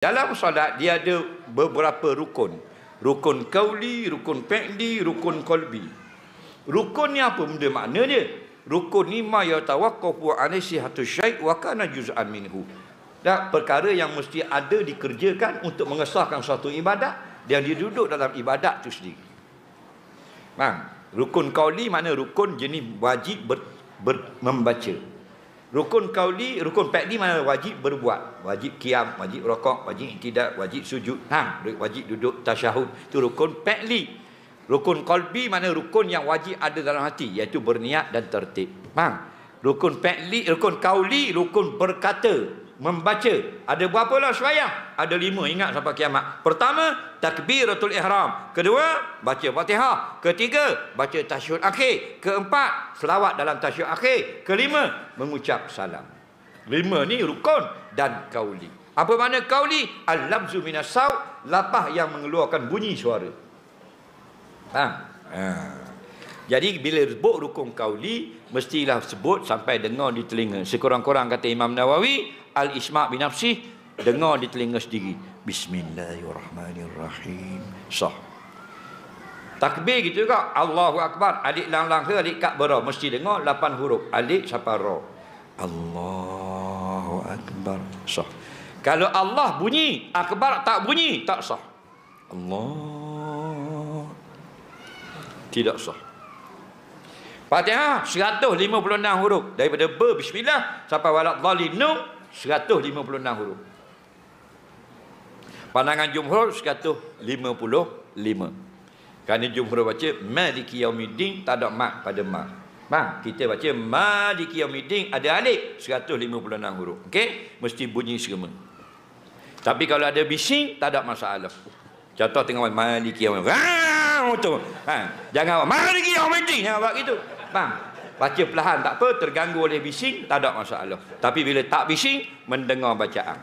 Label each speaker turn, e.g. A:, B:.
A: Dalam solat dia ada beberapa rukun. Rukun qauli, rukun fi'li, rukun qalbi. Rukun ni apa benda makna dia? Rukun ni ma yatawaqqafu alaihi sihhatu syai' wa kana juz'an minhu. Dan perkara yang mesti ada dikerjakan untuk mengesahkan suatu ibadat dan dia duduk dalam ibadat tu sendiri. Rukun qauli makna rukun jenis wajib membaca. Rukun qauli, rukun fi'li mana wajib berbuat, wajib qiyam, wajib rukuk, wajib i'tidal, wajib sujud, wajib duduk tasyahud, itu rukun fi'li. Rukun qalbi mana rukun yang wajib ada dalam hati, iaitu berniat dan tertib. Rukun fi'li, rukun qauli, rukun berkata, membaca. Ada berapa lah sembahyang? Ada 5, ingat sampai kiamat. Pertama, takbiratul ihram. Kedua, baca Fatihah. Ketiga, baca tasyahud akhir. Keempat, selawat dalam tasyahud akhir. Kelima, mengucap salam. 5 ni rukun dan qauli. Apa makna qauli? Al-lafzu minas saut, lapah yang mengeluarkan bunyi suara. Jadi bila sebut rukun qauli, mestilah sebut sampai dengar di telinga. Sekurang-kurang kata Imam Nawawi, al-isma' bi nafsih, dengar di telinga sendiri. Bismillahirrahmanirrahim. Sah. Takbir gitu juga. Allahu Akbar. Alif lam lam alif kaf ra. Mesti dengar 8 huruf. Alif sampai ra. Allahu Akbar. Sah. Kalau Allah bunyi, Akbar tak bunyi, tak sah. Allah. Tidak sah. Fatihah 156 huruf. Daripada bismillah sampai waladhdallin 156 huruf. Pandangan jumhur 155. Kerana jumhur baca Maliki Yaumiddin, tak ada mat pada mat. Kita baca Maliki Yaumiddin ada alif 156 huruf. Okey, mesti bunyi sama. Tapi kalau ada bising tak ada masalah. Contoh tengok Maliki Yaumiddin. Jangan Maliki Yaumiddin, jangan buat gitu. Baca perlahan tak apa, terganggu oleh bising tak ada masalah. Tapi bila tak bising, mendengar bacaan.